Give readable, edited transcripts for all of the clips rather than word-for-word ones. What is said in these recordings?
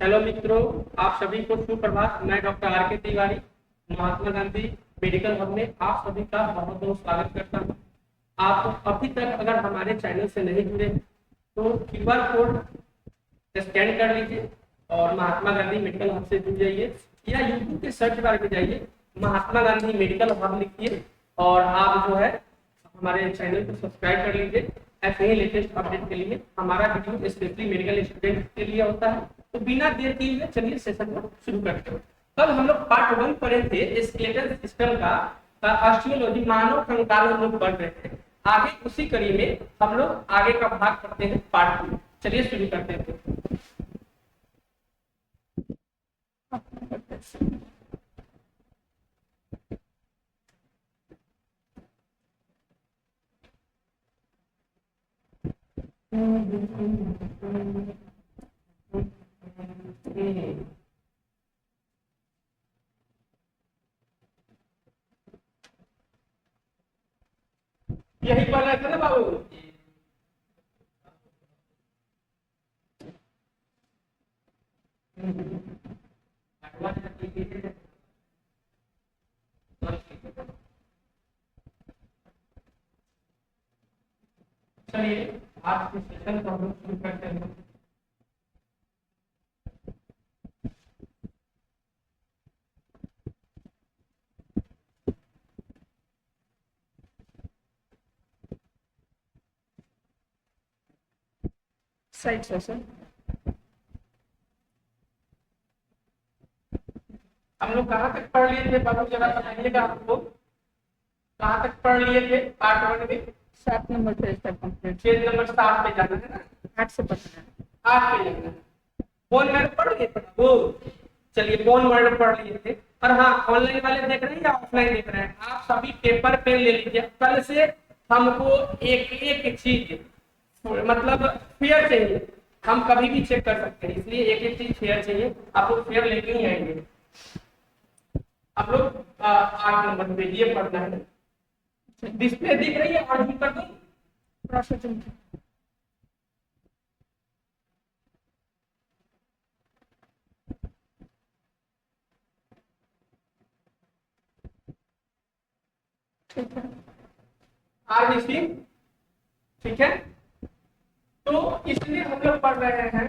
Hello मित्रों, आप सभी को सुप्रभात। मैं डॉक्टर आर के तिवारी, महात्मा गांधी मेडिकल हब में आप सभी का बहुत बहुत स्वागत करता हूं। आप अभी तक अगर हमारे चैनल से नहीं जुड़े तो क्यूआर कोड स्कैन कर लीजिए और महात्मा गांधी मेडिकल हब से जुड़ जाइए, या यूट्यूब के सर्च बार में जाइए, महात्मा गांधी मेडिकल हब लिखिए और आप जो है हमारे चैनल को सब्सक्राइब कर लीजिए। ऐसे ही लेटेस्ट अपडेट के लिए हमारा वीडियो स्पेशली मेडिकल स्टूडेंट के लिए होता है। तो बिना देर किए हुए चलिए सेशन को शुरू करते हैं। कल हम लोग पार्ट 1 पढ़े थे स्केलेटल सिस्टम का ऑस्टियोलॉजी, मानव कंकाल हम लोग पढ़ रहे थे। आगे उसी कड़ी में हम लोग आगे का भाग पढ़ते हैं पार्ट 2। चलिए शुरू करते हैं। यही पढ़ रहे थे ना बाबू। चलिए आज के सेशन को हम लोग शुरू करते हैं। साइड सेशन हम लोग कहाँ तक पढ़ लिए थे बाबू, जरा बताइएगा। आपको कहाँ तक पढ़ लिए थे पार्ट 1 में? 7 नंबर पेज तक कंप्लीट। पेज नंबर 7 पे जाना है ना, 8 से पढ़ना है। 8 पे जाना है। बोन मैरो पढ़ लिए थे वो। चलिए बोन मैरो पढ़ लिए थे। और हाँ, ऑनलाइन वाले देख रहे हैं या ऑफलाइन देख रहे हैं, आप सभी पेपर पेन ले लीजिए। कल से हमको एक एक चीज मतलब फेयर चाहिए। हम कभी भी चेक कर सकते हैं, इसलिए एक एक चीज फेयर चाहिए। आप लोग फेयर लेके ही आएंगे। आप लोग 8 नंबर पे ये पढ़ना है। डिस्प्ले दिख रही है और जूम कर दूं? प्रोसेस ठीक है। आज इसी ठीक है। तो इसलिए हम लोग पढ़ रहे हैं।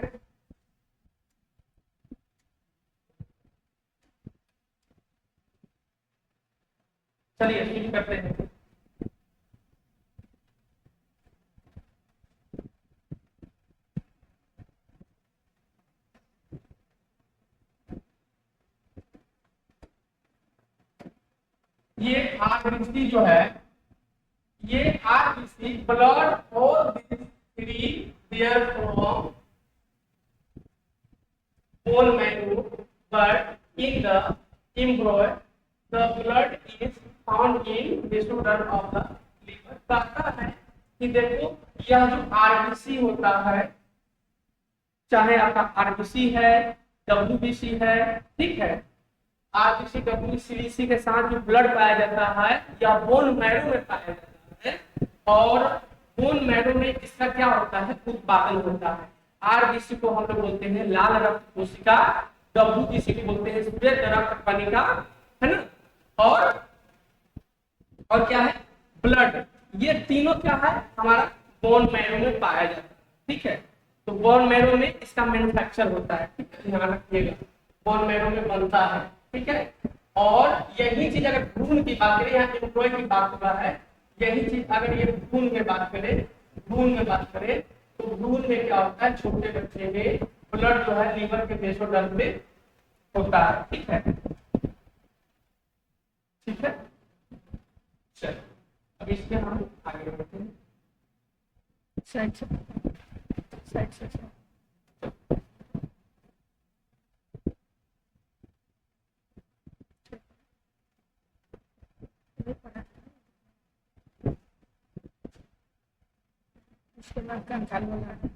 चलिए शुरू करते हैं। ये आरबीसी जो है, ये आरबीसी ब्लड और free there from bone marrow, but in the embryo the blood is found in disorder of the liver. कहता है कि देखो, यह जो आरबीसी होता है, चाहे आपका आरबीसी है, डब्ल्यूबीसी है, ठीक है, आरबीसी डब्ल्यूबीसी के साथ जो ब्लड पाया जाता है या बोन मैरो में पाया जाता है, और बोन मैरो में इसका क्या होता है, उत्पादन होता है। आरबीसी को हम लोग बोलते हैं लाल रक्त कोशिका, डब्ल्यूबीसी को बोलते हैं श्वेत रक्त कणिका, है ना। और क्या है, ब्लड। ये तीनों क्या है, हमारा बोन मैरो में पाया जाता है, ठीक है। तो बोन मैरो में इसका मैन्युफैक्चर होता है, ठीक है, ध्यान रखिएगा, बोन मैरो में बनता है, ठीक है। और यही चीज अगर भ्रूण की बात करें, यहाँ एम्ब्रॉय की बात हो रहा है, यही चीज अगर ये भ्रूण में बात करें, भ्रूण में बात करें, तो भ्रूण में क्या होता है, छोटे बच्चे में ब्लड जो है लीवर के बेसोडर्म में होता है, ठीक है, ठीक है। चलो अब इसके हम आगे बढ़ते हैं। साइड सेशन उसके बाद कंकाल बनाना।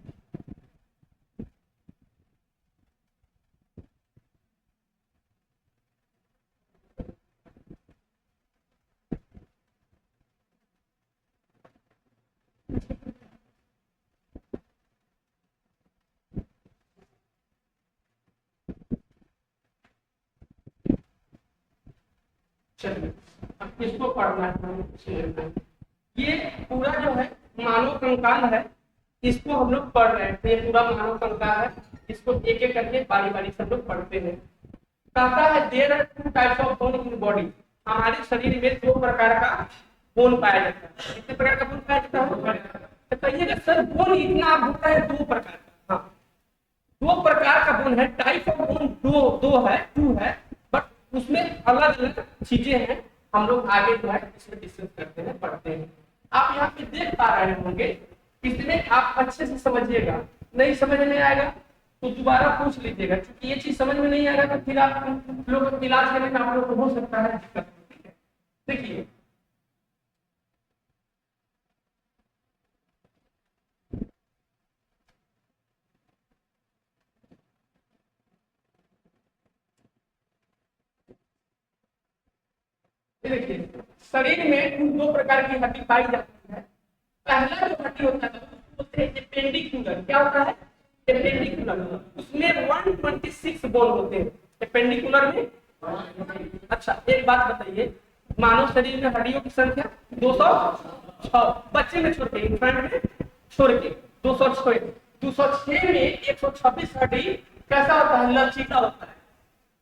चलिए अब इसको पढ़ना है हमें, समझना है। ये पूरा जो है मानव कंकाल है, इसको हम लोग पढ़ रहे हैं। ये पूरा मानव कंकाल है, इसको एक एक करके बारी बारी से हम लोग पढ़ते हैं। कहता है there are two types of bone in body, हमारे शरीर में दो प्रकार का बोन पाया जाता है। कितने प्रकार का बोन पाया जाता है? तो कहिएगा सर बोन इतना आप होता है दो प्रकार का। हाँ, दो प्रकार का बोन है, टाइप ऑफ बोन दो दो है, टू है, बट उसमें अलग अलग चीजें हैं। हम लोग आगे जो है इसमें डिस्कस करते हैं, पढ़ते हैं। आप यहाँ पे देख पा रहे होंगे, इसमें आप अच्छे से समझिएगा। नहीं समझ में आएगा तो दोबारा पूछ लीजिएगा, क्योंकि ये चीज समझ में नहीं आएगा तो फिर आप लोग इलाज करने में आप लोग को हो सकता है दिक्कत। ठीक है, देखिए देखिए शरीर में कुल दो प्रकार की हड्डी पाई जाती है। पहला जो हड्डी होता है उसको बोलते हैं एपेंडिकुलर। क्या होता है? एपेंडिकुलर। उसमें 126 बोन होते हैं एपेंडिकुलर में। अच्छा एक बात बताइए, मानव शरीर में हड्डियों की संख्या 206, बच्चे में छोड़ के, इंफेंट में छोड़ के 206। 206 में 126 हड्डी कैसा होता है? लचीला होता है।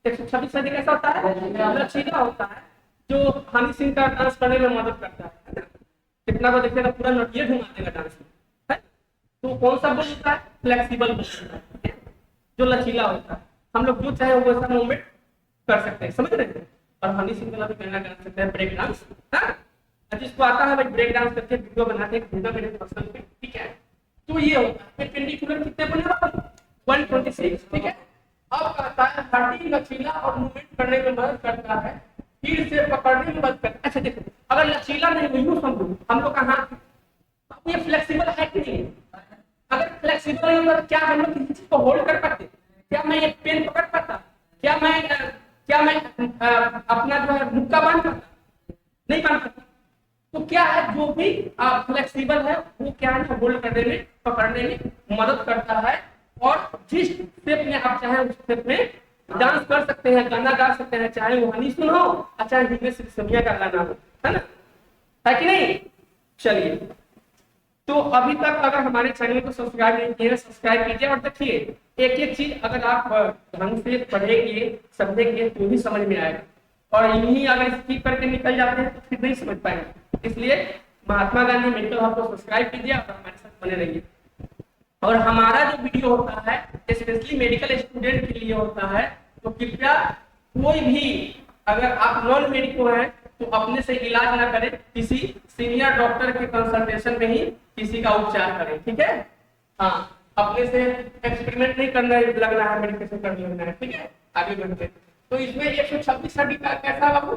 126 हड्डी कैसा होता है? लचीला होता है, जो हनी सिंह का डांस करने में मदद करता है। कितना को देखिएगा पूरा नटिया घुमा देगा डांस में, है? तो कौन सा बोल होता है? फ्लेक्सिबल बोल होता है, जो लचीला होता है। हम लोग जो चाहे वो वैसा मूवमेंट कर सकते हैं, समझ रहे हैं? और हनी सिंह वाला भी करना कर सकते हैं, ब्रेक डांस। हाँ, जिसको आता है भाई ब्रेक डांस करके वीडियो बना के भेजना मेरे पर्सनल पे, ठीक है? तो ये होता है पेंडिकुलर कितने बने? 126, ठीक है? अब कहता है हड्डी लचीला और मूवमेंट करने में मदद करता है, फिर से पकड़ने में मदद करता है। अच्छा देखो, अगर लचीला नहीं हुई यूं समझो, हम लोग का हाथ ये फ्लेक्सिबल है कि नहीं? अगर फ्लेक्सिबल नहीं होता तो क्या हम लोग किसी चीज को होल्ड कर पाते? क्या मैं एक पेन पकड़ पाता? क्या मैं अपना जो है मुक्का बांध पाता? नहीं बांध पाता। तो क्या है, जो भी फ्लेक्सिबल है वो क्या है, होल्ड करने में, पकड़ने में मदद करता है। और जिस स्टेप में आप चाहे उस स्टेप में डांस कर सकते हैं, गाना गा सकते हैं, चाहे वो हनी सिंह हो और चाहे हिमेश रेशमिया का गाना हो, है ना? है कि नहीं? चलिए, तो अभी तक अगर हमारे चैनल को सब्सक्राइब नहीं किया, सब्सक्राइब कीजिए। और देखिए एक एक चीज अगर आप ढंग से पढ़ेंगे, समझेंगे तो ही समझ में आएगा। और यही अगर स्किप करके निकल जाते हैं तो फिर नहीं समझ पाएंगे। इसलिए महात्मा गांधी मेंटल हब को सब्सक्राइब कीजिए और हमारे साथ बने रहिए। और हमारा जो वीडियो होता है स्पेशली मेडिकल स्टूडेंट के लिए होता है, तो कृपया कोई भी अगर आप नॉन मेडिको हैं तो अपने से इलाज ना करें, किसी सीनियर डॉक्टर के कंसल्टेशन में ही किसी का उपचार करें, ठीक है? हाँ, अपने से एक्सपेरिमेंट नहीं करना है, लगना है मेडिकेशन करने लगना है, ठीक है? आगे बढ़ते हैं। तो इसमें 126 हड्डी का कैसा बाबू,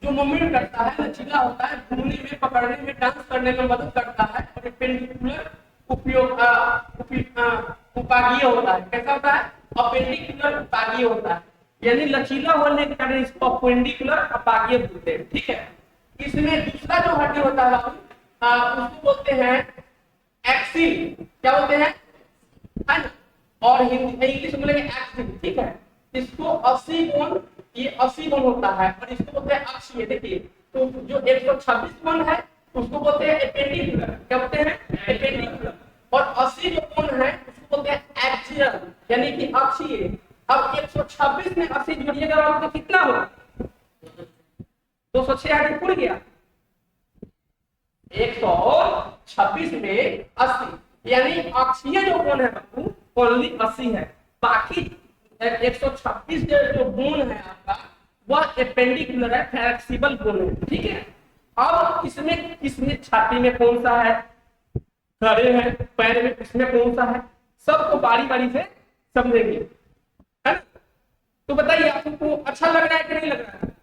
जो मूवमेंट करता है, लचीला होता है, घूमने में, पकड़ने में, डांस करने में मदद करता है। और एपेंडिकुलर उपागीय होता है। कैसा होता है? अपेंडिकुलर उपागीय होता है, यानी लचीला होने के कारण इसको अपेंडिकुलर अपागीय बोलते हैं, ठीक है? इसमें दूसरा जो हड्डी होता है उसको बोलते हैं एक्सिल। क्या बोलते हैं? है ना? और हिंदी इंग्लिश में बोलेंगे एक्सिल, ठीक है? इसको 80 बोन, ये 80 बोन होता है और इसको बोलते हैं अक्षीय। देखिए, तो जो 126 बोन है उसको बोलते हैं एपेंडिकुलर। क्या बोलते हैं? एपेंडिकुलर। और 80 जो बोन है उसको बोलते हैं एक्सियल, यानी कि अक्षीय। अब 126 में 80 जोड़िएगा तो कितना होगा? 206 हड्डी खुल गया। 126 में 80, यानी अक्षीय जो बोन है बाबू ओनली 80 है। बाकी 126 जो बोन है आपका वह एपेंडिकुलर है, फ्लेक्सिबल बोन है, ठीक है? अब इसमें छाती में कौन सा है, खड़े हैं, पैर में इसमें कौन सा है, सबको बारी बारी से समझेंगे, है ना? तो बताइए आपको अच्छा लग रहा है कि नहीं लग रहा है?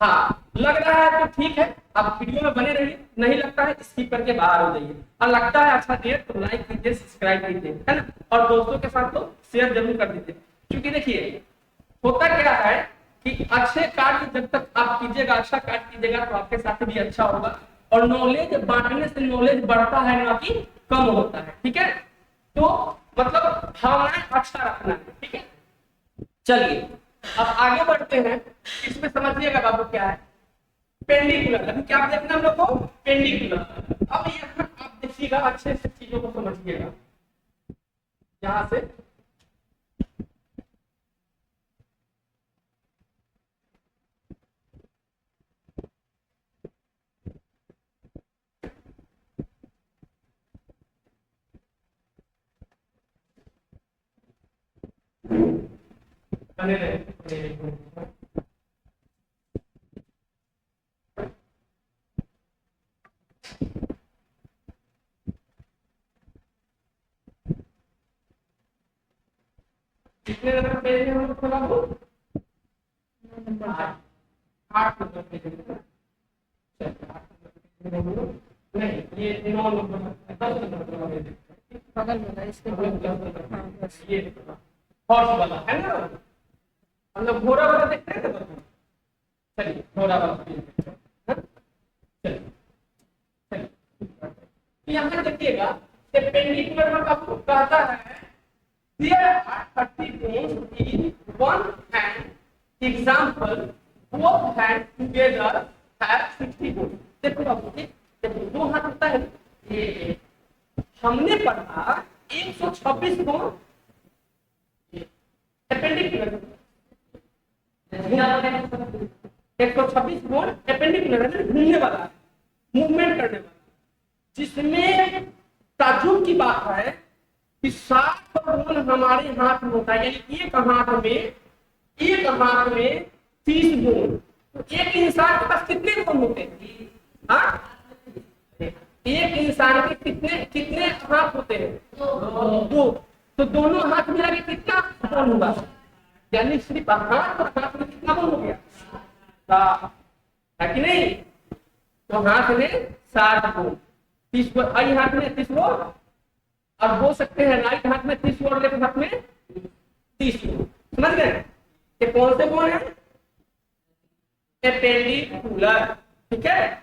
हाँ, लग रहा है तो ठीक है, आप वीडियो में बने रहिए। नहीं लगता है स्किप करके बाहर हो जाइए। और लगता है अच्छा दिए तो लाइक कीजिए, सब्सक्राइब कीजिए, है ना? और दोस्तों के साथ तो शेयर जरूर कर दीजिए। क्योंकि देखिए होता क्या है कि अच्छे कार्य जब तक आप कीजिएगा, अच्छा कार्य कीजिएगा तो आपके साथ भी अच्छा होगा। और नॉलेज बांटने से नॉलेज बढ़ता है, ना कि कम होता है, ठीक है? तो मतलब भावनाएं अच्छा रखना है, ठीक है? चलिए अब आगे बढ़ते हैं। इसमें समझिएगा बाबू क्या है, पेंडिकुलर। अभी क्या देखना हम लोग को? पेंडिकुलर। अब यहाँ आप देखिएगा, अच्छे से चीजों को समझिएगा। यहाँ से बने रहे। कितने नंबर पेज में हम लोग खोला वो? 8 नंबर पेज में। नहीं, ये 9 नंबर 10 नंबर पेज। बगल वाला इसके बगल। हाँ बस। ये हॉर्स वाला है ना, हम लोग घोड़ा वाला देखते हैं ना। चलिए घोड़ा वाला देखते हैं। हाँ? चलिए चलिए, तो यहाँ पे देखिएगा, पेंडिकुलर में आपको कहता है there are 30 bones in one hand. Example, both hands together have 60 bones. देखो बाबू जी, जब दो हाथ होता है ये हमने पढ़ा 126 बोन एपेंडिकुलर। 126 बोन एपेंडिकुलर है, घूमने वाला, मूवमेंट करने वाला, जिसमें ताजुब की बात है कि 60 बोन हमारे हाथ में होता है। यानी एक हाथ में 30 बोन। तो एक इंसान के पास कितने बोन होते हैं? हाँ, एक इंसान के कितने कितने हाथ होते हैं? दो। तो दोनों हाथ मिला के कितना बोन हुआ? यानी सिर्फ हाथ और हाथ में कितना बोन हो गया? है कि नहीं? तो हाथ में 60 बोन, 30 बोन, आई हाथ में 30 बोन, और बोल सकते हैं राइट हाथ में 30 और लेफ्ट हाथ में 30। समझ गए? ये कौन से बोन है? एपेंडिकुलर। ठीक है,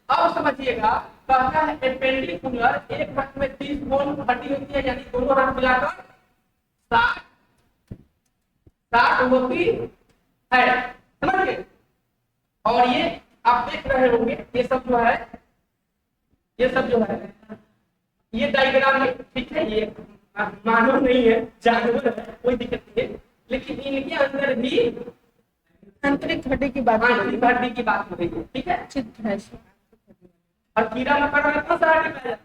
अब समझिएगा, कहता है एपेंडिकुलर, एक हाथ में 30 बोन हड्डी होती है, यानी दोनों हाथ मिलाकर 60 होती है। समझ गए? और ये आप देख रहे होंगे, ये सब जो है, ये डायग्राम में, ठीक है, ये मानव नहीं है, जानवर है, कोई दिक्कत नहीं है, लेकिन इनके अंदर भी आंतरिक हड्डी की बात आंतरिक हड्डी की बात हो रही है। ठीक है, चित्र है। और कीड़ा मकोड़ा में कौन सा हड्डी पाया जाता है?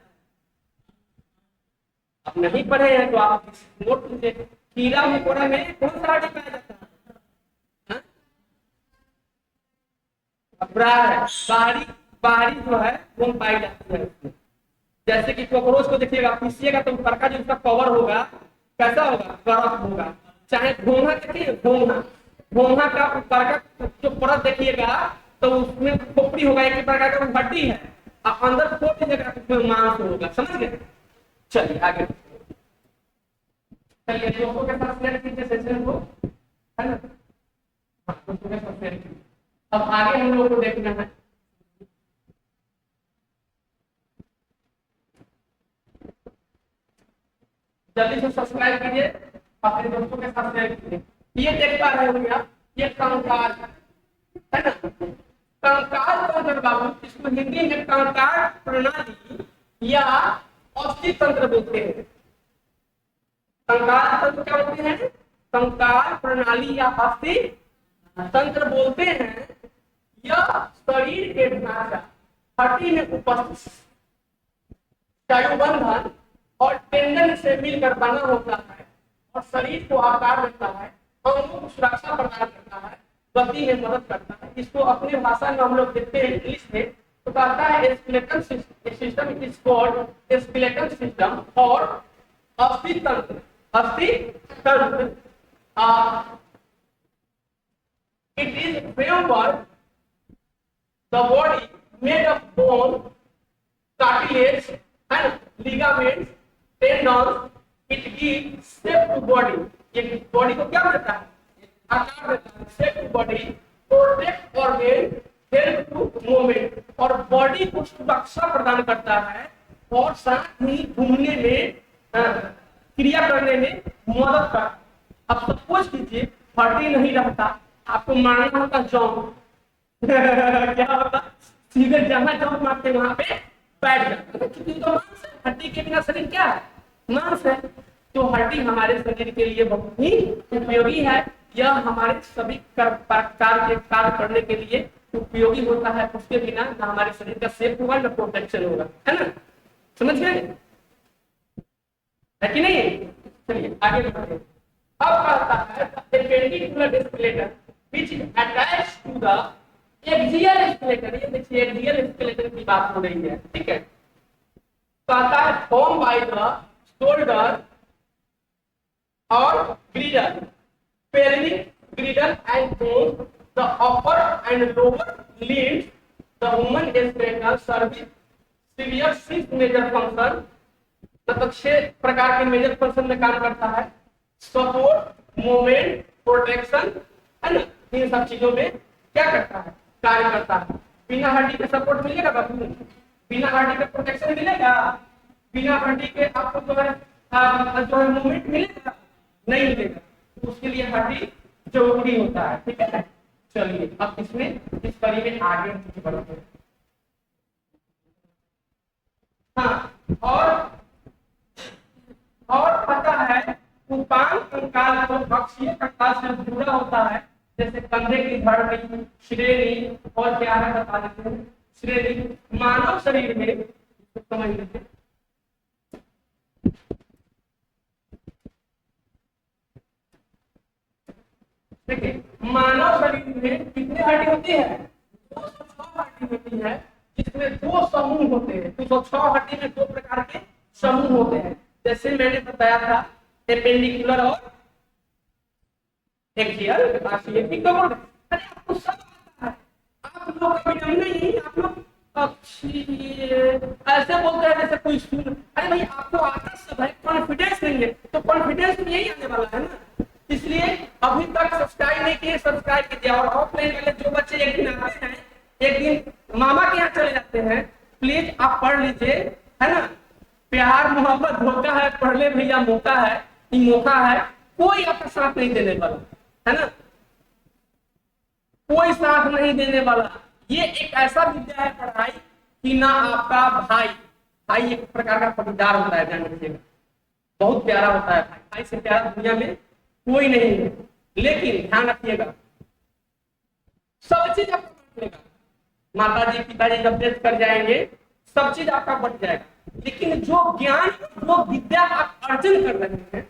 अब नहीं पढ़े हैं तो आप नोट लीजिए, कीड़ा मकोड़ा में कौन सा हड्डी पाया जाता है? बाहरी जो है वो पाई जाती है उसमें। जैसे कि कॉकरोच को देखिएगा, पीसिएगा तो ऊपर का जो उसका कवर होगा कैसा होगा? परत होगा। चाहे घोंघा देखिए, घोंघा का ऊपर का जो परत देखिएगा तो उसमें खोपड़ी होगा, एक प्रकार का हड्डी है, और अंदर खोपड़ी जगह उसमें मांस होगा। समझ गए? चलिए आगे, चलिए दोस्तों के साथ शेयर कीजिए सेशन को, है ना? दोस्तों के साथ शेयर कीजिए। अब आगे हम लोग को देखना है, जल्दी से सब्सक्राइब कीजिए, अपने दोस्तों के साथ शेयर कीजिए। ये देख पा रहे होंगे आप, ये कंकाल है ना? कंकाल तंत्र बाबू, इसको हिंदी में कंकाल प्रणाली या अस्थि तंत्र बोलते हैं। कंकाल तंत्र क्या बोलते हैं? कंकाल प्रणाली या अस्थि तंत्र बोलते हैं। यह शरीर के ढांचा, हड्डी में उपस्थित स्नायुबंधन और टेंडन से मिलकर बना होता है और शरीर को आकार देता है, अंगों को सुरक्षा प्रदान करता है, गति में मदद करता है। इसको अपनी भाषा में हम लोग देखते हैं इंग्लिश में, तो कहता है skeletal system, it is called skeletal system और अस्थि तंत्र। अस्थि तंत्र it is framework, the body made of bone, cartilage and ligaments, tendons. It gives shape to body. ये बॉडी को क्या देता है? आकार देता है, shape to body, protect organ, help to movement, और बॉडी को सुरक्षा प्रदान करता है और साथ ही घूमने में, क्रिया करने में मदद करता है। अब सपोज कीजिए हड्डी नहीं रहता, आपको मारना होता जॉब, क्या होता, सीधे जहां जंप मारते वहां पे बैठ जाता, क्योंकि तो मांस है, हड्डी के बिना शरीर क्या है, मांस है। तो हड्डी हमारे शरीर के लिए बहुत ही उपयोगी है, यह हमारे सभी कार्य के कार्य करने के लिए उपयोगी होता है। उसके बिना ना हमारे शरीर का सेफ होगा ना प्रोटेक्शन होगा, है ना, समझ गए, है कि नहीं। चलिए आगे बढ़ते हैं। अब कहता है perpendicular skeleton which is attached to the axial skeleton, ये देखिए axial skeleton की बात हो रही है, ठीक है। कहता है formed by the shoulder और girdle, pelvic girdle and bones, the upper and lower limbs, the human skeleton serves severe six major function, मतलब 6 प्रकार के मेजर फंक्शन में काम करता है। सपोर्ट, मूवमेंट, प्रोटेक्शन, है ना, इन सब चीजों में क्या करता है, कार्य करता है। बिना हड्डी के सपोर्ट मिलेगा बाबू, बिना हड्डी के प्रोटेक्शन मिलेगा, बिना हड्डी के आपको जो है मूवमेंट मिलेगा, नहीं मिलेगा, तो उसके लिए हड्डी जरूरी होता है, ठीक है। चलिए अब इसमें इस परी में आगे बढ़ते हैं। हाँ, और पता है उपांग कंकाल तो अक्षीय कंकाल से जुड़ा होता है, जैसे कंधे की धड़, श्रेणी, और क्या है बता देते हैं। श्रेणी मानव शरीर में, समझ लीजिए, देखिए मानव शरीर में कितनी हड्डी होती है, 206 हड्डी होती है, जिसमें 2 समूह होते हैं। 206 हड्डी में 2 प्रकार के समूह होते हैं, जैसे मैंने बताया था एपेंडिकुलर और एक्सियल। अरे आपको सब आता है, आप लोग कभी नहीं, आप लोग ऐसे बोलते हैं जैसे कोई सुन, अरे भाई आपको आता सब है, कॉन्फिडेंस नहीं है, तो कॉन्फिडेंस में यही आने वाला है ना। इसलिए अभी तक सब्सक्राइब नहीं किए, सब्सक्राइब कीजिए। और ऑफलाइन वाले जो बच्चे एक दिन आते हैं, एक दिन मामा के यहाँ चले जाते हैं, प्लीज आप पढ़ लीजिए, है ना। प्यार मोहब्बत धोखा है, पढ़ ले भैया मौका है, ये मौका है, कोई आपका साथ नहीं देने वाला, है ना, कोई साथ नहीं देने वाला। ये एक ऐसा विद्या है पढ़ाई कि ना आपका भाई, भाई एक प्रकार का पटीदार होता है, ध्यान रखिएगा, बहुत प्यारा होता है भाई, भाई से प्यारा दुनिया में कोई नहीं है। लेकिन ध्यान रखिएगा, सब चीज आपको मिलेगा, माता जी पिताजी जब डेथ कर जाएंगे, सब चीज आपका बट जाएगा, लेकिन जो ज्ञान, जो विद्या आप अर्जन कर रहे हैं,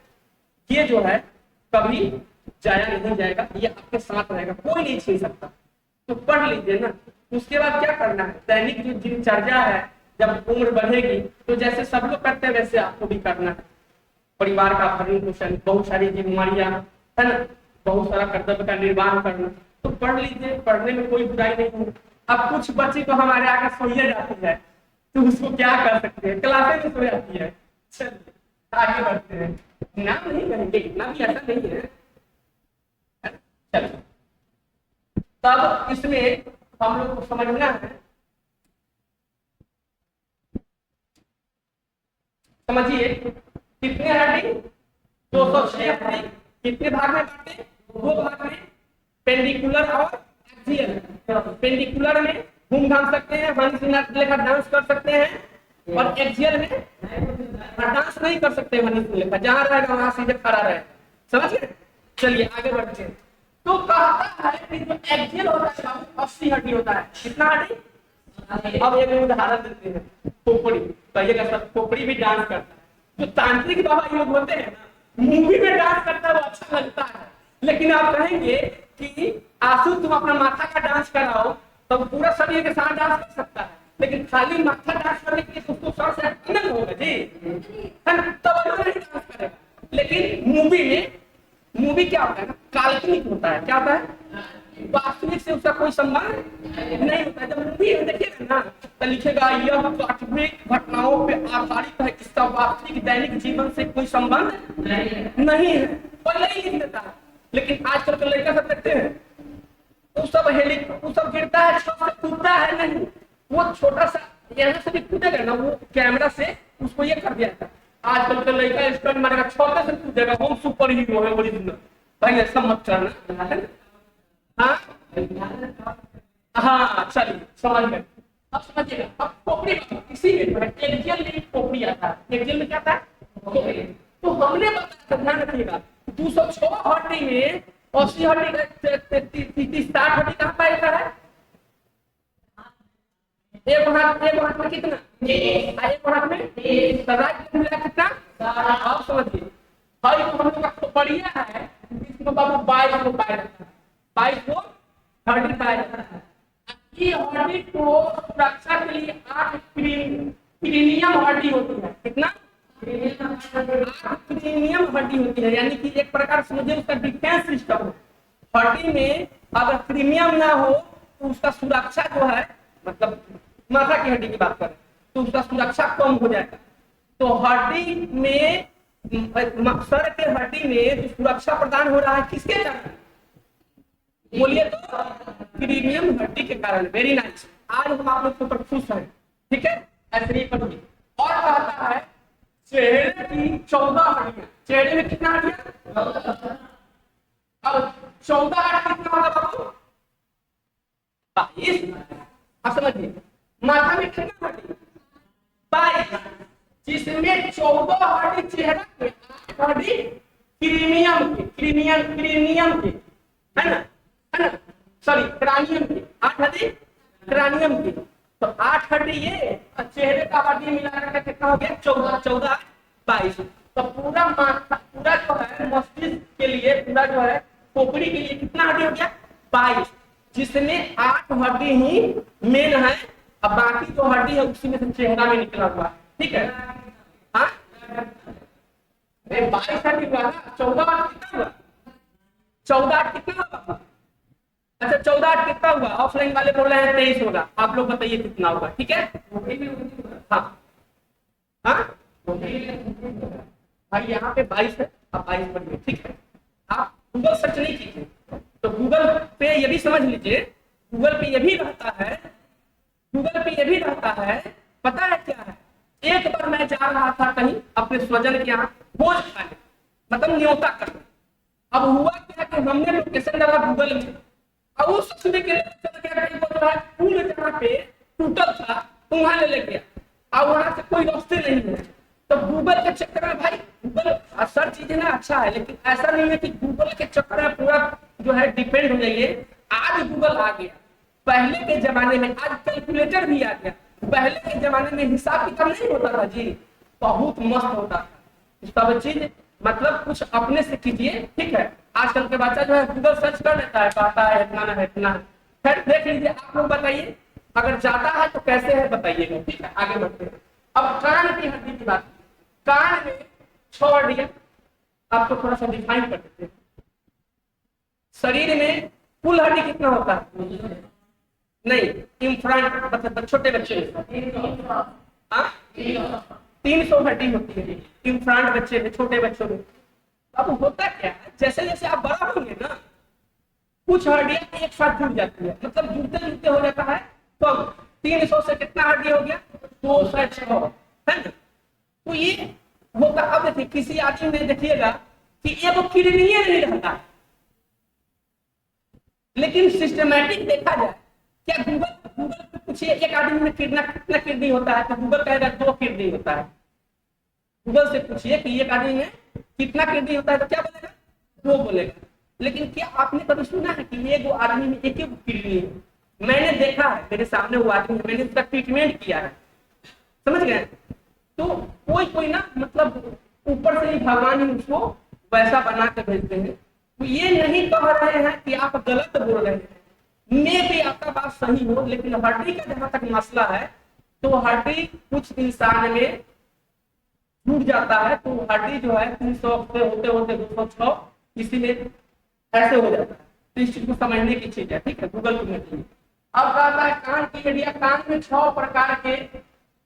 ये जो है कभी जाया नहीं जाएगा, ये आपके साथ रहेगा, कोई नहीं छीन सकता। तो पढ़ लीजिए ना। उसके बाद क्या करना है, दैनिक जो दिनचर्या है, जब उम्र बढ़ेगी तो जैसे सब लोग करते हैं वैसे आपको भी करना है। परिवार का भरण पोषण, बहुत सारी जिम्मेवारियां, है ना, बहुत सारा कर्तव्य का निर्वाह करना, तो पढ़ लीजिए, पढ़ने में कोई बुराई नहीं है। अब कुछ बच्चे तो हमारे आगे सोइए जाती है, तो उसको क्या कर सकते हैं, क्लासे में सो जाती है। चलिए आगे बढ़ते हैं, नाम नहीं करेंगे, इतना भी ऐसा नहीं है। चलिए तब इसमें हम लोग को समझना है, समझिए कितने हड्डी, 206 हड्डी, कितने भाग में बांटे, 2 भाग में, पेंडिकुलर और एक्सियल। पेंडिकुलर में घूम घाम सकते हैं, हंस लेकर डांस कर सकते हैं, और एक्सियल में डांस नहीं कर सकते, हंस लेकर जहां रहेगा वहां सीधे खड़ा रहे, समझ गए। चलिए आगे बढ़ते हैं। तो कहता है कि जो एक्सियल होता है 80 हड्डी होता है, कितना हड्डी। अब एक उदाहरण देते हैं, खोपड़ी, कहिएगा सर खोपड़ी भी डांस करता है। जो तांत्रिक बाबा लोग होते हैं ना, मूवी में डांस करता है वो अच्छा लगता है, लेकिन आप कहेंगे कि आंसू तुम अपना माथा का डांस कराओ, तो पूरा शरीर के साथ डांस कर सकता है, लेकिन खाली माथा डांस करने के लिए उसको सर से अलग होगा जी, है ना, तब वो नहीं डांस करेगा। लेकिन मूवी क्या होता है ना, काल्पनिक होता है, क्या होता है, वास्तविक से उसका कोई संबंध नहीं होता है। जब मूवी में देखिएगा ना, तो लिखेगा यह काल्पनिक घटनाओं पे आधारित है, इसका वास्तविक दैनिक जीवन से कोई संबंध नहीं है, पहले ही लिख देता है। लेकिन आजकल के लड़का सब देखते हैं, वो सब गिरता है, छत से कूदता है, नहीं, वो छोटा सा यहाँ से भी कूदेगा ना, वो कैमरा से उसको ये कर दिया था। आजकल के लड़का स्टंट मारेगा, छोटे से कूदेगा, हम सुपर हीरो है ओरिजिनल, भाई ऐसा मत करना। हाँ हाँ चलिए समझ गए। अब समझिएगा, अब खोपड़ी इसी में जो है एक्सियल में खोपड़ी आता है। एक्सियल में क्या आता है? खोपड़ी। तो हमने बताया, ध्यान रखिएगा, 206 हड्डी में 80 हड्डी 60 हड्डी कहाँ पाया जाता है? एक हाथ में कितना? एक हाथ में राइट मिला कितना? आप समझिए भाई, तो हम लोग का खोपड़िया है, इसको बाबू 22 को पाया जाता है, 22 को हड्डी पाया जाता है। ये हड्डी को सुरक्षा के लिए 8 प्रीमियम हड्डी होती है। कितना? 8 प्रीमियम हड्डी होती है, यानी कि एक प्रकार समझिए उसका डिफेंस सिस्टम है। हड्डी में अगर प्रीमियम ना हो तो उसका सुरक्षा जो है, मतलब माथा की हड्डी की बात करें तो उसका सुरक्षा कम हो जाएगा। तो हड्डी में, सर के हड्डी में जो सुरक्षा प्रदान हो रहा है किसके कारण? बोलिए तो, प्रीमियम हड्डी के कारण। वेरी नाइस, आज हम आप लोग के ऊपर खुश हैं, ठीक है। ऐसे ही पढ़िए। और कहता है चेहरे की 14 हड्डियां। चेहरे में कितना हड्डियां? अब 14 8 कितना होगा बाबू? 22। अब समझिए, माथा में कितना हड्डी? 22, जिसमें 14 हड्डी चेहरा के, 8 हड्डी क्रीनियम के, है ना, सॉरी क्रानियम की, 8 हड्डी क्रानियम की। तो 8 हड्डी ये और चेहरे का हड्डी मिलाकर के कितना हो गया? 14 22। तो पूरा माथा, पूरा जो है मस्तिष्क के लिए, पूरा जो है खोपड़ी के लिए कितना हड्डी हो गया? 22, जिसमें 8 हड्डी ही मेन है, अब बाकी जो हड्डी है उसी में से चेहरा में निकला हुआ है, ठीक है। हाँ 22 हड्डी हुआ ना, 14 कितना हुआ? 14 कितना हुआ? अच्छा 14 कितना हुआ? ऑफलाइन वाले बोल रहे हैं 23 होगा, आप लोग बताइए कितना होगा, ठीक है। हाँ हाँ भाई यहाँ पे 22 है, आप 22 पढ़िए, ठीक है। आप गूगल सर्च नहीं कीजिए, तो गूगल पे ये भी समझ लीजिए, गूगल पे ये भी रहता है, पता है क्या है? एक बार मैं जा रहा था कहीं अपने स्वजन के यहाँ भोज खाने, मतलब न्योता करने। अब हुआ क्या कि हमने लोकेशन डाला गूगल में, और उस सूचना के पूरे जगह पे टूटल था, वहां ले गया, और वहां से कोई रास्ते नहीं है। तो गूगल के चक्कर में भाई, गूगल सर्च चीज है ना, अच्छा है, लेकिन ऐसा नहीं है कि गूगल के चक्कर में पूरा जो है डिपेंड हो जाइए। आज गूगल आ गया, पहले के जमाने में आज कैलकुलेटर भी आ गया, पहले के जमाने में हिसाब किताब नहीं होता था जी, बहुत मस्त होता था। सब चीज मतलब कुछ अपने से कीजिए, ठीक है। आजकल के बच्चा जो है गूगल सर्च कर लेता है, कहता है इतना है इतना है। फिर देख लीजिए, आप लोग बताइए अगर ज्यादा है तो कैसे है बताइएगा, ठीक है। आगे बढ़ते हैं। अब कान की हड्डी की बात, कान में 6 हड्डियां, आपको थोड़ा सा डिफाइन कर देते हैं। शरीर में कुल हड्डी कितना होता है? नहीं, इन्फ्रंट मतलब छोटे बच्चे में 300 हड्डी होती है इन्फ्रंट बच्चे में, छोटे बच्चों में। अब होता क्या है, जैसे जैसे आप बड़ा होंगे ना, कुछ हड्डियां एक साथ जुड़ जाती है, मतलब जुड़ते जुड़ते हो जाता है कम। 300 से कितना हड्डी हो गया? 206, है ना। तो ये होता, अब देखिए किसी आदमी में देखिएगा कि एगो किडनी नहीं रहता है, लेकिन सिस्टमैटिक देखा जाए, क्या गूगल पे पूछिए एक आदमी में कितना किडनी होता है, तो गूगल कहेगा 2 किडनी होता है। गूगल से पूछिए कि एक आदमी में कितना किडनी होता है, तो क्या बोलेगा? 2 बोलेगा। लेकिन क्या आपने कभी सुना है कि एक आदमी में एक किडनी है? मैंने देखा है, मेरे सामने वो आदमी है, मैंने उसका ट्रीटमेंट किया है, समझ गए। तो कोई ना, मतलब ऊपर से ही भगवान ही उसको वैसा बना के भेजते हैं। तो ये नहीं कह रहे हैं कि आप गलत बोल रहे हैं, मे भी आपका बात सही हो, लेकिन हड्डी का जहां तक मसला है, तो हड्डी कुछ इंसान में टूट जाता है, तो हड्डी जो है 300 से होते होते 206 इसी में ऐसे हो जाता है। तो इस चीज को समझने की चीज है, ठीक है। गूगल को मिलती। अब कहता है कान की हड्डियां, कान में 6 प्रकार के,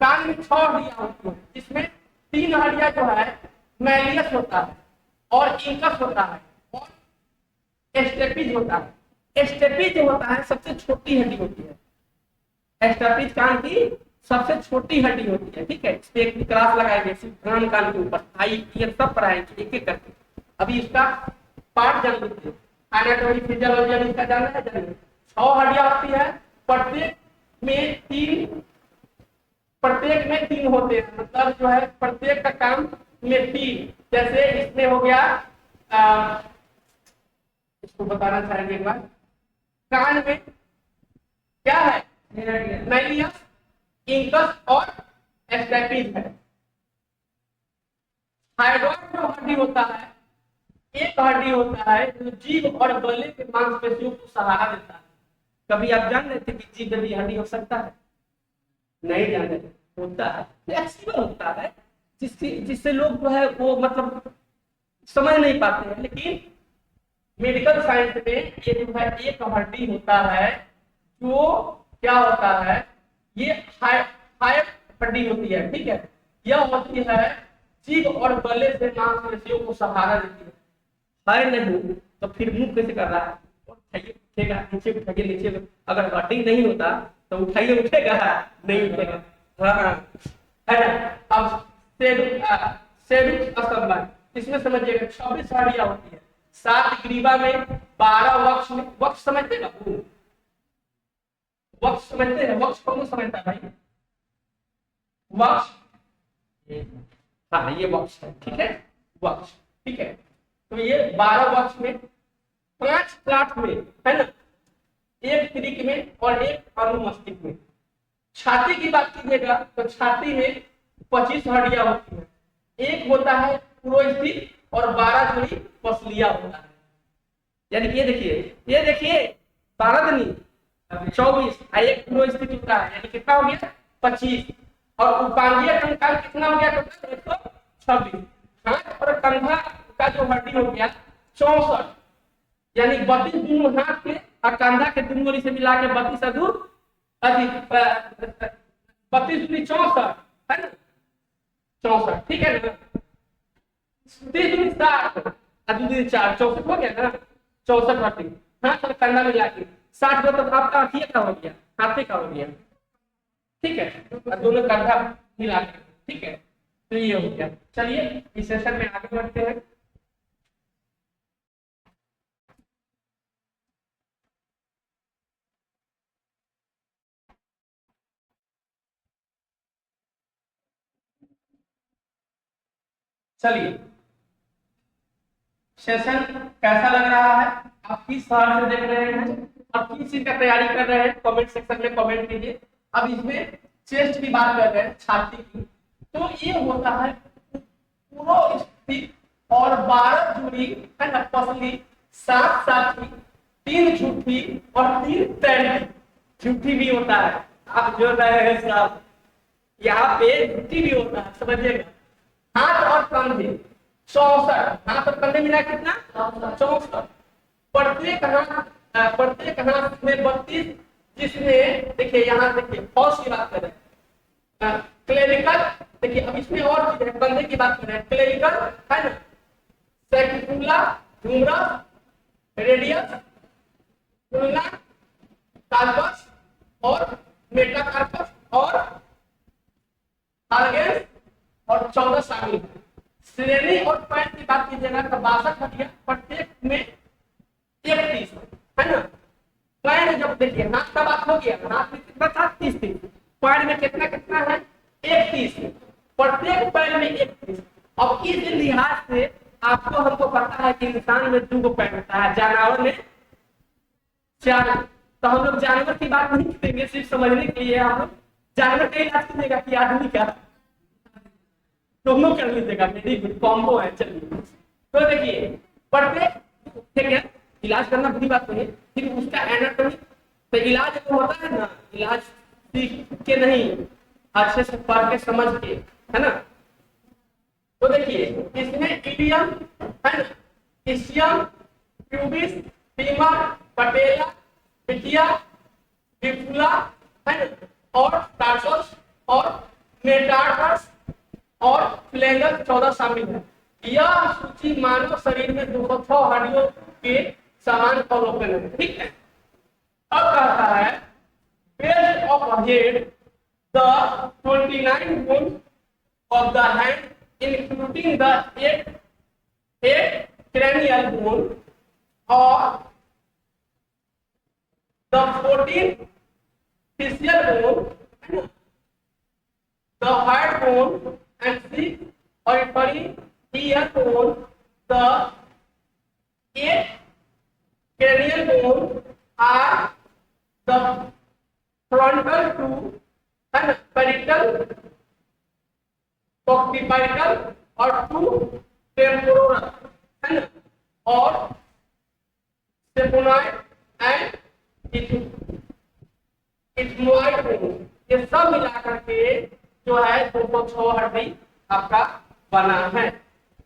कान में 6 हड्डियां होती है, जिसमें 3 हड्डियां जो है मैलियस होता है और इंकस होता है और एस्टेपिज होता है। एस्टेपिज होता है सबसे छोटी हड्डी होती है, एस्टेपिज कान की सबसे छोटी हड्डी होती है, ठीक है। इस पे एक क्लास लगाएंगे कान कान के ऊपर, आई ये सब पढ़ाएंगे एक एक करके। अभी इसका पार्ट जान लीजिए, एनाटॉमी फिजियोलॉजी अभी इसका जानना है, जानिए। 6 हड्डियां होती है, प्रत्येक में तीन होते हैं, मतलब जो है प्रत्येक का काम में तीन। जैसे इसमें हो गया इसको बताना चाहेंगे एक बार, कान में क्या है, नाइलियस, इंकस और स्टैपिस है। थायराइड जो हड्डी होता है, एक हड्डी होता है जो जीभ और गले के मांसपेशियों को सहारा देता है। कभी आप जान रहे थे कि जीभ में भी हड्डी हो सकता है? नहीं जान रहे, होता है, फ्लेक्सिबल होता है, जिससे लोग जो है वो मतलब समझ नहीं पाते हैं। लेकिन मेडिकल साइंस में ये जो है एक हड्डी होता है जो क्या होता है, ये हायर हड्डी होती है, ठीक है। यह होती है जीभ और गले से मांसपेशियों को सहारा देती है नहीं तो फिर मुंह कैसे कर रहा है, उठाइए उठेगा, नीचे उठाइए नीचे, अगर हड्डी नहीं होता तो उठाइए उठेगा, नहीं उठेगा। हाँ है ना। अब सेरुक स्तंभ, इसमें समझिएगा 26 हड्डियां होती है, 7 ग्रीवा में, 12 वक्ष में। वक्ष समझते ना, वक्ष समझते हैं, वक्ष कौन समझता है भाई? वक्ष, हाँ ये वक्ष है, ठीक है, वक्ष, ठीक है। तो ये 12 वक्ष में, 5 क्लाट में, है ना, 1 त्रिक में और 1 अनुमस्तिष्क में। छाती की बात कीजिएगा तो छाती में 25 हड्डियां होती है, एक होता है पुरोस्थित और 12 जोड़ी पसलियां होता है। यानी कि ये देखिए 12 नहीं 24, एक पुरोस्थित होता है, यानी कितना हो गया 25, और उपांगीय कंकाल कितना हो गया टोटल 126। हाथ और कंधा का जो हड्डी हो गया 64, यानी 32 दोनों हाथ के और कंधा के दोनों से मिला के 32 अधिक 32 दूनी 64 है ना, 64, ठीक है ना। 30 दूनी 60 और 2 दूनी 4, 64 हो गया ना, 64 हड्डी हाथ और कंधा मिला के 60 तो आपका हाथी का हो गया, हाथे का हो गया, ठीक है, और दोनों कंधा मिला के, ठीक है। तो ये हो गया। चलिए इस सेशन में आगे बढ़ते हैं। चलिए सेशन कैसा लग रहा है, आप किस शहर से देख रहे हैं, आप किस चीज का तैयारी कर रहे हैं, कमेंट सेक्शन में कमेंट कीजिए। अब इसमें चेस्ट की बात कर रहे हैं, छाती की, तो ये होता है पूरा स्थित और 12 जोड़ी है ना पसली, 7 साथी, 3 झूठी और 3 तैरती। झूठी भी होता है, आप जो रहे हैं साहब, यहाँ पे झूठी भी होता है, समझिएगा। हाथ और कंधे 64, हाथ और कंधे मिला कितना 64। प्रत्येक हाथ में 32, जिसमें देखिए यहाँ देखिए फौज की बात कर रहे हैं, क्लेरिकल, देखिए अब इसमें और चीज है, कंधे की बात कर रहे हैं, क्लेरिकल है ना, सेक्युला, ह्यूमरस, रेडियस, तुलना, कार्पस और मेटाकार्पस और ऑर्गेन्स और 14 शामिल है। श्रेणी और पैर की बात कीजिएगा तो 62 हड्डियां, प्रत्येक में 31 है ना। पैर जब देखिए हाथ का बात हो गया, हाथ में कितना था 30, पैर में कितना कितना है 31, प्रत्येक पैर में 31। अब इस लिहाज से आपको हमको पता है कि इंसान में 2 पैर होता है, जानवर में 4। तो हम लोग जानवर की बात नहीं करेंगे, सिर्फ समझने के लिए हम लोग जानवर का इलाज कीजिएगा कि आदमी का दोनों कर लीजिएगा, मेरी गुड कॉम्बो है। चलिए तो देखिए प्रत्येक, ठीक है, इलाज करना बुरी बात नहीं, फिर उसका एनाटॉमी, तो इलाज जो होता है ना, इलाज सीख के नहीं, अच्छे से पढ़ के समझ के, है ना। तो देखिए इसमें इलियम है ना, इशियम, प्यूबिस, फीमर, पटेला, पिटिया, विफुला है ना, और टार्सस और मेटाटार्स और फ्लैंगस 14 शामिल है। यह सूची मानव शरीर में 206 हड्डियों के समान अवलोकन है, ठीक है। अब कहता है base of head the 29 bones of the hand including the 8 cranial bone और the 14 facial bone, है ना, the head bone and six auditory ear bone, the eight cranial bone are the frontal two and parietal, occipital और two temporal, है ना, और sphenoid and ethmoid bone, ये सब मिलाकर के जो है 206 हड्डी आपका बना है।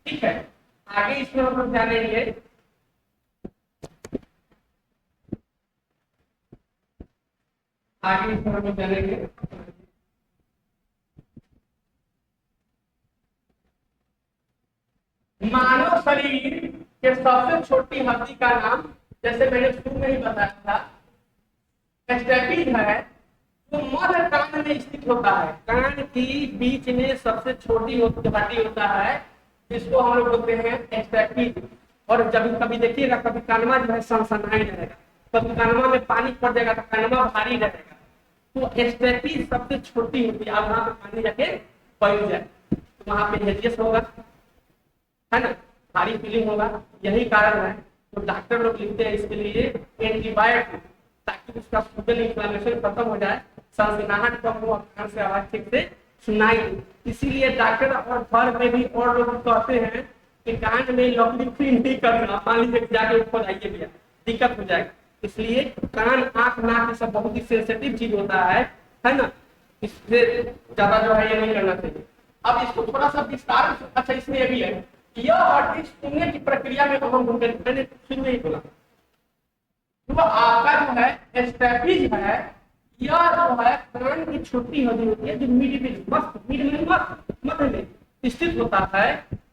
ठीक है, आगे इसमें हम लोग जानेंगे आगे इसमें हम लोग जानेंगे मानव शरीर के सबसे छोटी हड्डी का नाम, जैसे मैंने शुरू में ही बताया था, स्टेपिज है, जो मध्य कान में स्थित होता है। कान की बीच में सबसे छोटी हड्डी होता है, जिसको हम लोग बोलते हैं स्टेपिज। और जब कभी देखिएगा, कभी कानमा जो है सनसनाई रहेगा, कभी कानमा में पानी पड़ जाएगा तो कानमा भारी रहेगा। तो स्टेपिज सबसे छोटी होती है, आप वहां पे पानी जाके बैठ जाए तो वहां पे हेजियस होगा, है ना, भारी फीलिंग होगा। यही कारण है तो डॉक्टर लोग लिखते हैं इसके लिए एंटीबायोटिक, ताकि उसका फूडल इन्फ्लेमेशन खत्म हो जाए, सनसनाहट कम हो, कान से आवाज ठीक से सुनाई दे। इसीलिए डॉक्टर और घर में भी और लोग कहते हैं कि कान में लकड़ी क्लीन नहीं करना, मान लीजिए जाके ऊपर आइए भैया दिक्कत हो जाएगा। इसलिए कान, आंख, नाक सब बहुत ही सेंसिटिव चीज होता है ना, इससे ज्यादा जो है ये नहीं करना चाहिए। अब इसको थोड़ा सा विस्तार, अच्छा इसमें ये भी है, यह हड्डी सुनने की प्रक्रिया में अहम भूमिका, मैंने शुरू में ही बोला, तो आपका जो है स्टेपिज है, यह जो है कान की छोटी हड्डी होती है, जो मिड में स्थित होता है,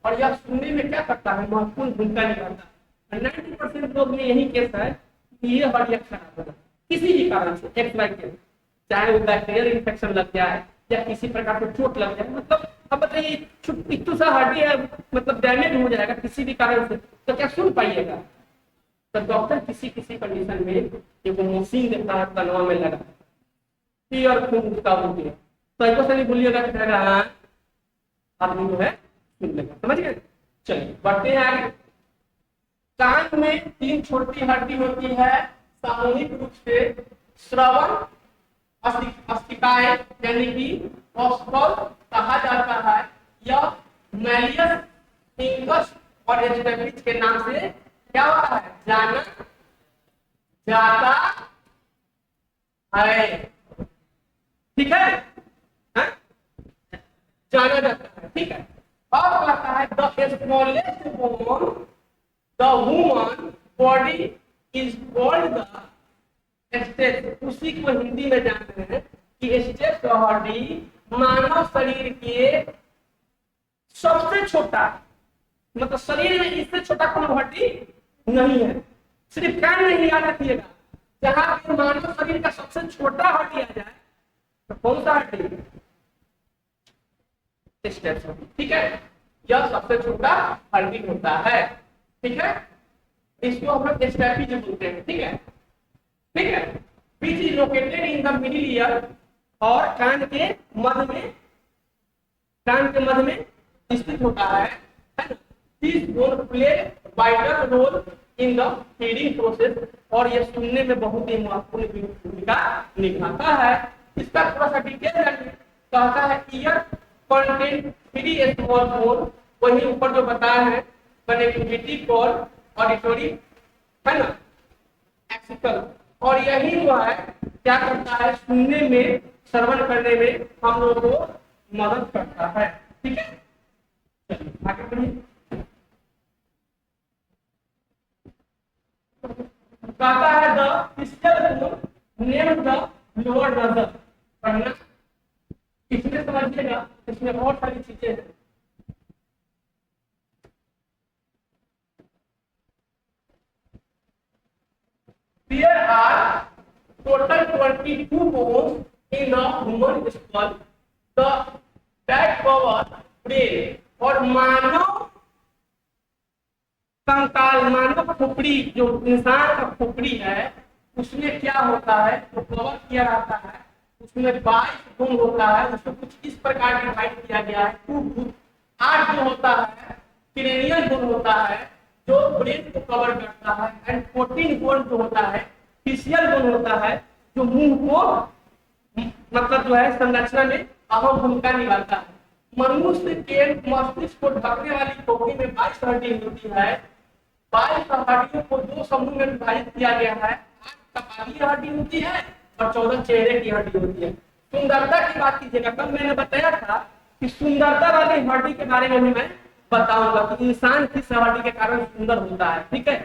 और यह सुनने में क्या करता है, महत्वपूर्ण भूमिका निभाता है। 90% लोग में यही केस है कि ये हड्डी खराब होगा किसी भी कारण से, चाहे वो बैक्टीरियल इन्फेक्शन लग जाए या किसी प्रकार से चोट लग जाए, मतलब अब बताइए इतना सा हड्डी है, मतलब डैमेज हो जाएगा किसी भी कारण से, तो क्या सुन पाइएगा? तो डॉक्टर किसी किसी कंडीशन में एक मशीन देता है कनवा में लगा, ईयर खून का होती है, तो ऐसा नहीं बोलिएगा आदमी जो है सुन लेगा, समझ गए? चलिए बढ़ते हैं आगे। कान में 3 छोटी हड्डी होती है, सामूहिक रूप से श्रवण अस्थिकाएं यानी कि ऑस्कल कहा जाता है। यह मैलियस, इंगस और स्टेपिज के नाम से क्या होता है, जाना जाता है। ठीक है, हाँ? जाना जाता है, ठीक है। अब कहता है the smallest bone the woman body is called the state. उसी को हिंदी में जानते हैं कि स्टेट हड्डी मानव शरीर के सबसे छोटा, मतलब शरीर में इससे छोटा कोई हड्डी नहीं है। सिर्फ कान नहीं याद रखिएगा, जहां पे मानव शरीर का सबसे छोटा हड्डी आ जाए तो कौन सा हड्डी, स्टेट हड्डी, ठीक है, यह सबसे छोटा हड्डी होता है। ठीक है, इसको हम लोग स्टेपिज बोलते हैं। ठीक है, ठीक है, which is located in the middle ear, और कान के मध्य में, कान के मध्य में स्थित होता है ना। This bone play vital role in the feeding process, और ये सुनने में बहुत ही महत्वपूर्ण भूमिका निभाता है। इसका थोड़ा सा डिटेल जानिए। कहता है ईयर कंटेंट 3 स्मॉल बोन, वही ऊपर जो बताया है, कनेक्टिविटी कॉर्ड, ऑडिटरी, है ना, एक्सिकल, और यही जो है क्या करता है, सुनने में, श्रवण करने में हम लोगों को मदद करता है। ठीक है, चलिए आगे बढ़िए। कहता है the fiscal bone name the lower नजर, पढ़ना इसमें समझिएगा, इसमें बहुत सारी चीजें हैं। There are total 22 bones in a human skull. The that cover brain, और मानव कंकाल, मानव खोपड़ी, जो इंसान का खोपड़ी है, उसमें क्या होता है, तो कवर किया रहता है उसमें 22 गुण होता है, उसको कुछ इस प्रकार डिवाइड किया गया है 2 ग्रुप। 8 जो होता है क्रेनियल गुण होता है जो ब्रेन को कवर करता है, एंड 14 गुण जो होता है फेशियल गुण होता है जो मुंह को मतलब जो है संरचना में अहम भूमिका निभाता है। मनुष्य के मस्तिष्क को ढकने वाली खोपड़ी में 22 हड्डी होती है। 22 हड्डियों को 2 समूह में विभाजित किया गया है। 8 कपालीय हड्डी होती है और 14 चेहरे की हड्डी होती है। सुंदरता की बात कीजिएगा, कल मैंने बताया था कि सुंदरता वाली हड्डी के बारे में भी मैं बताऊंगा कि इंसान किस हड्डी के कारण सुंदर होता है। ठीक है,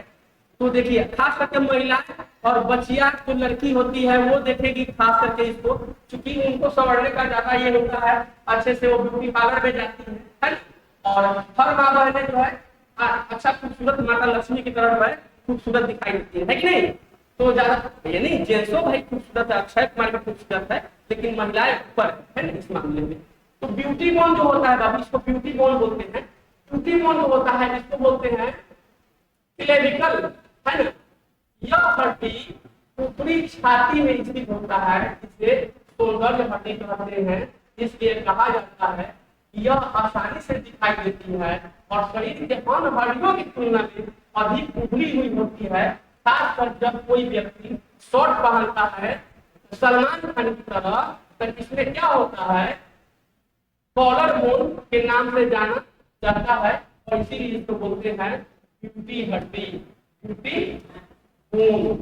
तो देखिए खास करके महिलाएं और बच्चियां जो लड़की होती है वो देखेगी खास करके इसको, क्योंकि उनको संवरने का ज्यादा ये होता है, अच्छे से वो ब्यूटी पार्लर में जाती है ना? और हर माँ बहने जो है अच्छा खूबसूरत माता लक्ष्मी की तरह जो है खूबसूरत दिखाई देती है कि नहीं? तो ज्यादा ये नहीं जेंट्सो भाई खूबसूरत है, अक्षय कुमार भी खूबसूरत है, लेकिन महिलाएं ऊपर है ना इस मामले में। तो ब्यूटी बोन जो होता है बाबू, इसको ब्यूटी बोन बोलते हैं। ब्यूटी बोन जो होता है इसको बोलते हैं क्लेविकल, है ना? यह हड्डी ऊपरी छाती में स्थित होता है, इसे सौंदर्य हड्डी कहते हैं। इसलिए कहा जाता है कि यह आसानी से दिखाई देती है और शरीर के अन्य हड्डियों की तुलना में अधिक उभरी हुई होती है। खासकर जब कोई व्यक्ति शॉर्ट पहनता है सलमान खान की तरह, तो इसमें क्या होता है कॉलर बोन के नाम से जाना जाता है और इसीलिए इसको बोलते हैं ब्यूटी हड्डी, ब्यूटी बोन।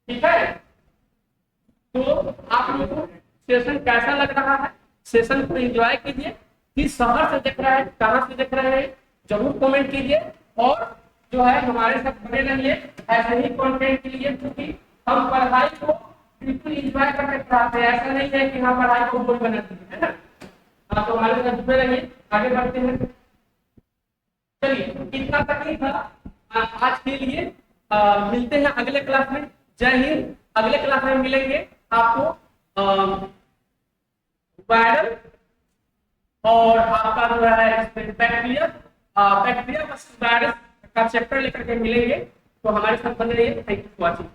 ठीक है, तो आप लोगों को सेशन कैसा लग रहा है? सेशन को एंजॉय कीजिए। किस शहर से देख रहे हैं, कहां से देख रहे हैं, जरूर कमेंट कीजिए और जो है हमारे साथ बने रहिए ऐसे ही कंटेंट के लिए, क्योंकि हम पढ़ाई को बिल्कुल एंजॉय करके पढ़ाते हैं। ऐसा नहीं है कि हम पढ़ाई को बोझ बना दीजिए, है ना? आप तो हमारे साथ जुड़े रहिए, आगे बढ़ते हैं। चलिए इतना तक ही था आज के लिए। मिलते हैं अगले क्लास में। जय हिंद। अगले क्लास में मिलेंगे आपको वायरल और आपका जो है बैक्टीरिया वर्सेस वायरस का चैप्टर लेकर के मिलेंगे। तो हमारे साथ बने रहिए। Thank you for watching.